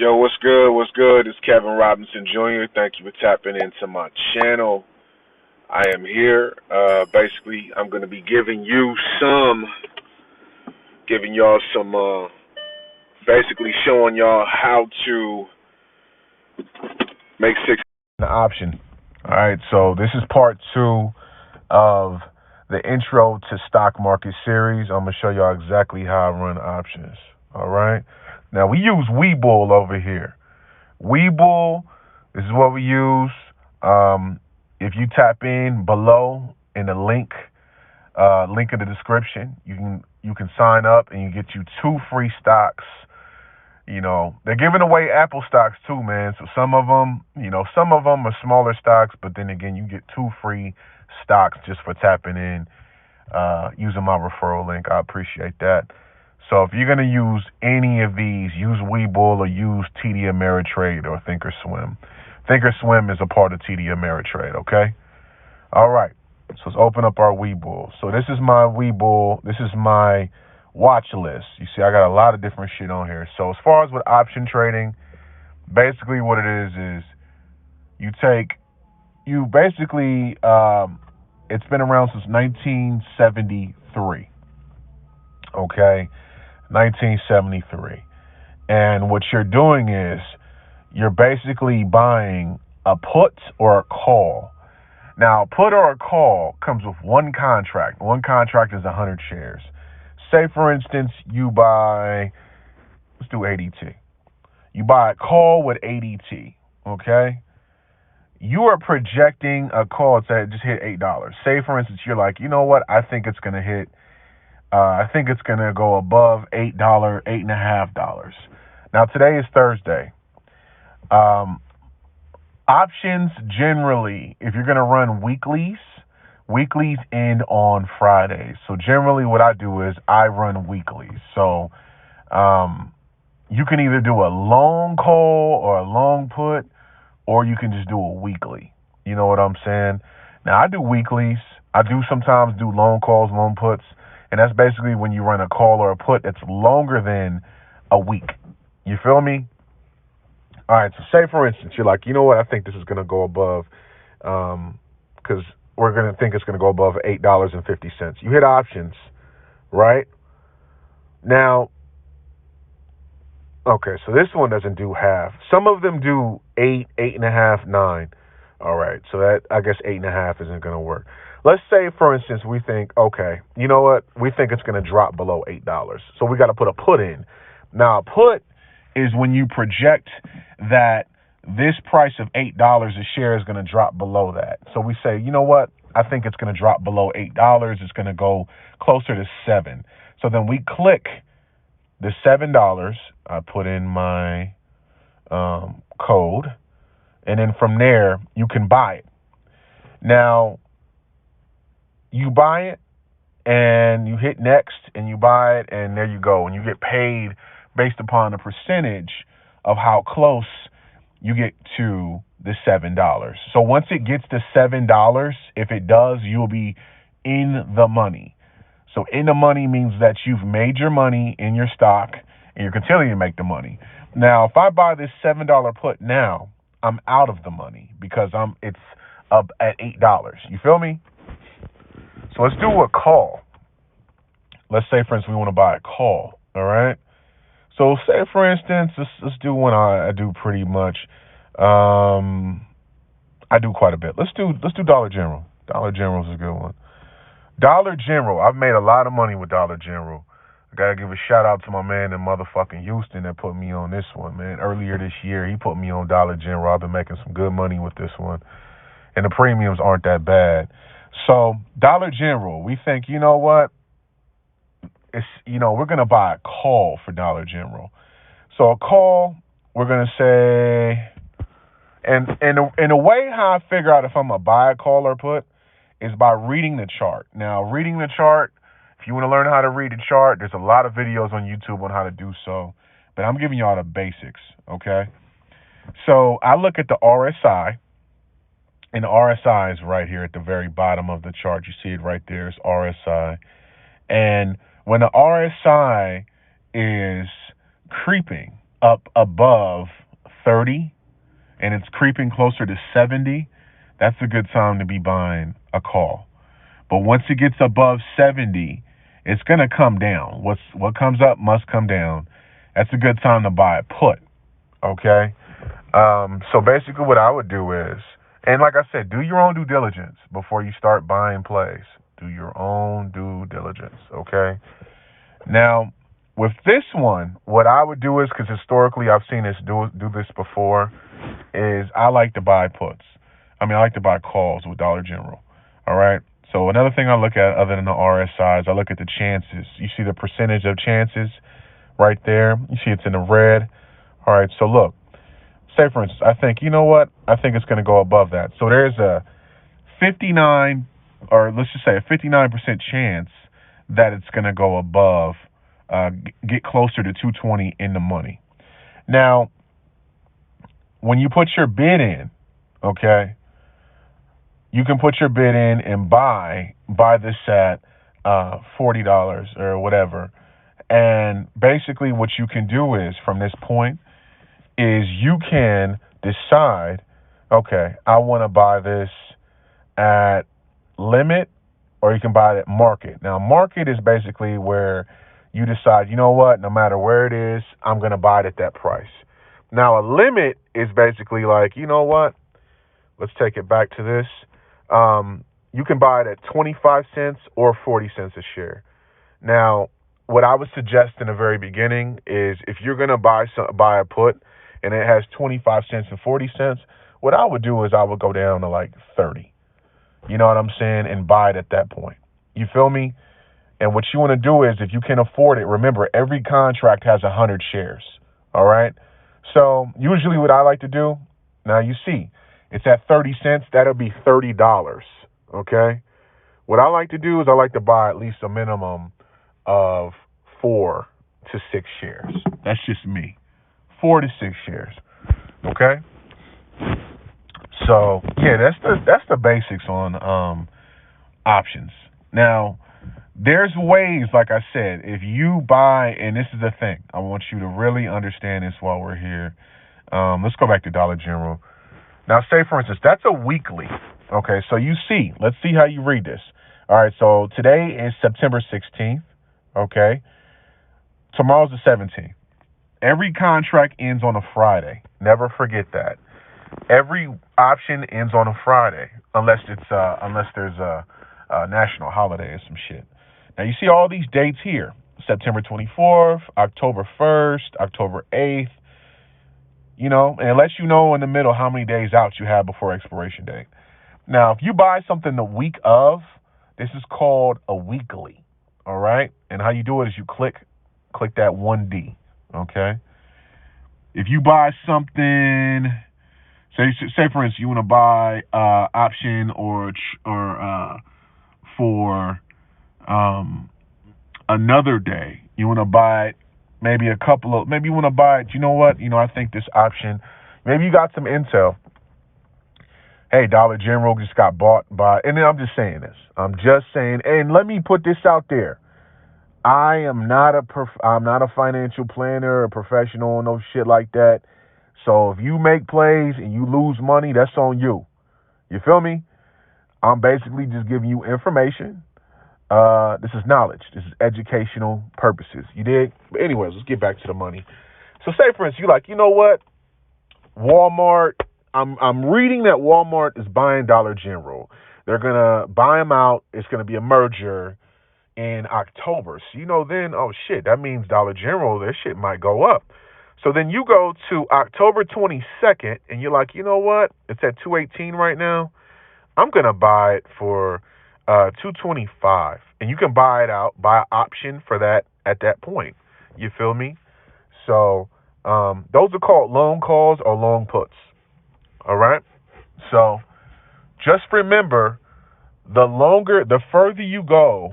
Yo, what's good? What's good? It's Kevin Robinson Jr. Thank you for tapping into my channel. I am here. Basically, I'm going to be giving y'all some, basically showing y'all how to make six an option. All right, so this is part 2 of the Intro to Stock Market series. I'm going to show y'all exactly how I run options. All right. Now, we use Webull over here. Webull, this is what we use. If you tap in below in the link in the description, you can sign up and you get you 2 free stocks. You know, they're giving away Apple stocks too, man. So some of them are smaller stocks, but then again, you get 2 free stocks just for tapping in, using my referral link. I appreciate that. So if you're going to use any of these, use Webull or use TD Ameritrade or Thinkorswim. Thinkorswim is a part of TD Ameritrade, okay? All right. So let's open up our Webull. So this is my Webull. This is my watch list. You see, I got a lot of different shit on here. So as far as with option trading, basically what it is it's been around since 1973, okay? 1973. And what you're doing is you're basically buying a put or a call. Now, a put or a call comes with one contract. One contract is 100 shares. Say, for instance, you buy, let's do ADT. You buy a call with ADT, okay? You are projecting a call to just hit $8. Say, for instance, you're like, you know what? I think it's going to hit, I think it's going to go above $8, $8.50. Now, today is Thursday. Options generally, if you're going to run weeklies end on Fridays. So generally what I do is I run weeklies. So you can either do a long call or a long put, or you can just do a weekly. You know what I'm saying? Now, I do weeklies. I do sometimes do long calls, long puts, and that's basically when you run a call or a put that's longer than a week. You feel me? All right, so say, for instance, you're like, you know what, I think this is going to go above, because we're going to think it's going to go above $8.50. You hit options, right? Now, okay, so this one doesn't do half. Some of them do 8, 8.5, 9. All right, so that, I guess 8.5 isn't going to work. Let's say, for instance, we think, okay, you know what, we think it's going to drop below $8. So we got to put a put in. Now, a put is when you project that this price of $8 a share is going to drop below that. So we say, you know what? I think it's going to drop below $8. It's going to go closer to $7. So then we click the $7. I put in my code, and then from there you can buy it. Now you buy it and you hit next and you buy it, and there you go. And you get paid based upon the percentage of how close you get to the $7. So once it gets to $7, if it does, you'll be in the money. So in the money means that you've made your money in your stock and you're continuing to make the money. Now, if I buy this $7 put now, I'm out of the money because it's up at $8. You feel me? So let's do a call. Let's say, for instance, we want to buy a call. All right. So say, for instance, let's do one I do pretty much. I do quite a bit. Let's do Dollar General. Dollar General is a good one. Dollar General. I've made a lot of money with Dollar General. I gotta give a shout out to my man in motherfucking Houston that put me on this one, man. Earlier this year, he put me on Dollar General. I've been making some good money with this one, and the premiums aren't that bad. So Dollar General, we think, you know what? We're going to buy a call for Dollar General. So a call, we're going to say, and in a way how I figure out if I'm going to buy a call or put is by reading the chart. Now, reading the chart, if you want to learn how to read the chart, there's a lot of videos on YouTube on how to do so, but I'm giving you all the basics, okay? So I look at the RSI, and the RSI is right here at the very bottom of the chart. You see it right there. It's RSI. And when the RSI is creeping up above 30 and it's creeping closer to 70, that's a good time to be buying a call. But once it gets above 70, it's going to come down. What comes up must come down. That's a good time to buy a put. Okay? So basically what I would do is, and like I said, do your own due diligence before you start buying plays. Do your own due diligence. Okay? Now, with this one, what I would do is, because historically I've seen this do this before, is I like to buy puts. I like to buy calls with Dollar General. All right? So another thing I look at other than the RSIs, I look at the chances. You see the percentage of chances right there. You see it's in the red. All right, so look. Say, for instance, I think, you know what? I think it's going to go above that. So there's a 59, or let's just say a 59% chance that it's going to go above, get closer to 220 in the money. Now, when you put your bid in, okay, you can put your bid in and buy this at $40 or whatever. And basically what you can do is, from this point, is you can decide, okay, I want to buy this at limit, or you can buy it at market. Now, market is basically where you decide, you know what, no matter where it is, I'm going to buy it at that price. Now, a limit is basically like, you know what, let's take it back to this. You can buy it at 25 cents or 40 cents a share. Now, what I would suggest in the very beginning is, if you're going to buy a put and it has 25 cents and 40 cents, what I would do is I would go down to like 30. You know what I'm saying? And buy it at that point. You feel me? And what you want to do is, if you can afford it, remember, every contract has 100 shares. All right? So usually what I like to do, now you see, it's at 30 cents. That'll be $30. Okay? What I like to do is I like to buy at least a minimum of 4 to 6 shares. That's just me. 4 to 6 shares. Okay? So yeah, that's the basics on options. Now, there's ways, like I said, if you buy, and this is the thing, I want you to really understand this while we're here. Let's go back to Dollar General. Now, say for instance, that's a weekly. Okay, so you see, let's see how you read this. All right, so today is September 16th. Okay, tomorrow's the 17th. Every contract ends on a Friday. Never forget that. Every option ends on a Friday, unless there's a national holiday or some shit. Now you see all these dates here: September 24th, October 1st, October 8th. You know, and it lets you know in the middle how many days out you have before expiration date. Now, if you buy something the week of, this is called a weekly. All right, and how you do it is you click that 1D. Okay, if you buy something, say for instance, you want to buy option or for another day, you want to buy it, maybe you want to buy it. You know what? I think this option, maybe you got some intel. Hey, Dollar General just got bought by, and then I'm just saying this. And let me put this out there. I'm not a financial planner or professional, no shit like that. So if you make plays and you lose money, that's on you. You feel me? I'm basically just giving you information. This is knowledge. This is educational purposes. You dig? But anyways, let's get back to the money. So say, for instance, you like, you know what? Walmart, I'm reading that Walmart is buying Dollar General. They're going to buy them out. It's going to be a merger in October. So, then, oh shit, that means Dollar General, their shit might go up. So then you go to October 22nd and you're like, you know what? It's at $2.18 right now. I'm going to buy it for $2.25. And you can buy it out, buy an option for that at that point. You feel me? So those are called long calls or long puts. All right? So just remember, the further you go,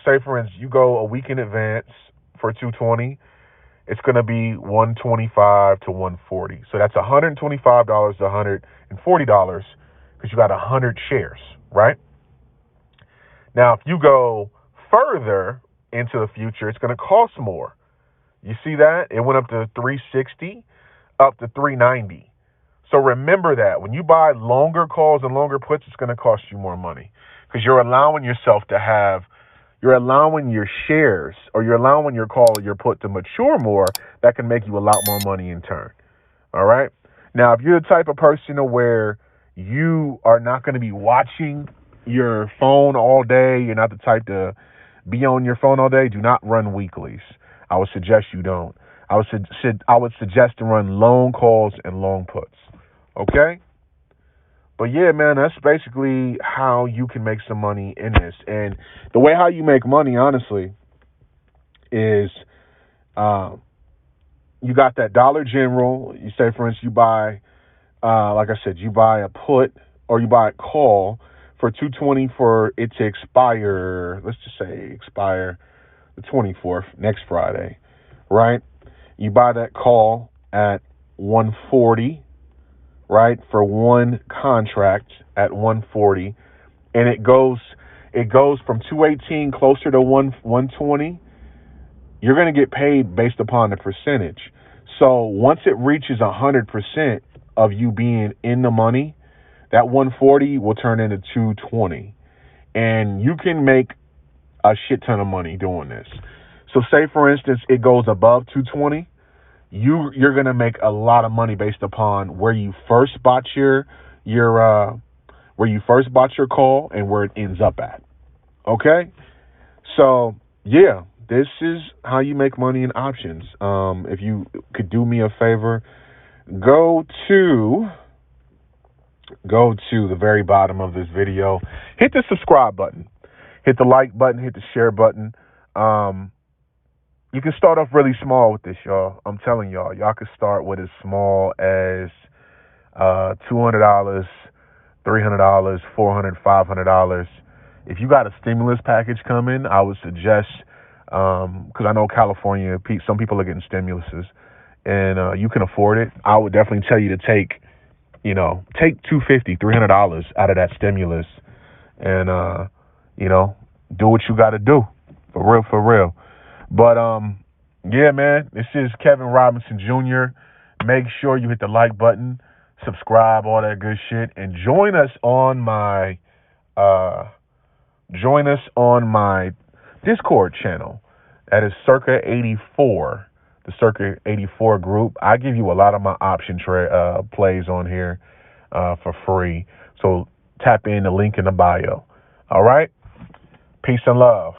say for instance, you go a week in advance for 220, it's going to be 125 to 140. So that's $125 to $140 because you got 100 shares, right? Now, if you go further into the future, it's going to cost more. You see that? It went up to 360, up to 390. So remember that when you buy longer calls and longer puts, it's going to cost you more money because you're allowing yourself to have, you're allowing your shares or you're allowing your call or your put to mature more. That can make you a lot more money in turn. All right. Now, if you're the type of person where you are not going to be watching your phone all day, you're not the type to be on your phone all day, do not run weeklies. I would suggest you don't. I would suggest to run long calls and long puts. Okay? But yeah, man, that's basically how you can make some money in this. And the way how you make money, honestly, is you got that Dollar General. You say, for instance, you buy, like I said, you buy a put or you buy a call for $220 for it to expire. Let's just say expire the 24th, next Friday, right? You buy that call at $140, right, for one contract at $140, and it goes from $218 closer to $120. You're going to get paid based upon the percentage. So once it reaches 100% of you being in the money, that $140 will turn into $220, and you can make a shit ton of money doing this. So say, for instance, it goes above $220, you're going to make a lot of money based upon where you first bought your call and where it ends up at. Okay? So, yeah, this is how you make money in options. If you could do me a favor, go to the very bottom of this video, hit the subscribe button, hit the like button, hit the share button. You can start off really small with this, y'all. I'm telling y'all can start with as small as $200, $300, $400, $500. If you got a stimulus package coming, I would suggest, because I know California, some people are getting stimuluses, and you can afford it. I would definitely tell you to take $250, $300 out of that stimulus, and do what you got to do, for real. But yeah, man, this is Kevin Robinson Jr. Make sure you hit the like button, subscribe, all that good shit, and join us on my Discord channel. That is Circa 84, the Circa 84 group. I give you a lot of my option plays on here for free. So tap in the link in the bio. All right? Peace and love.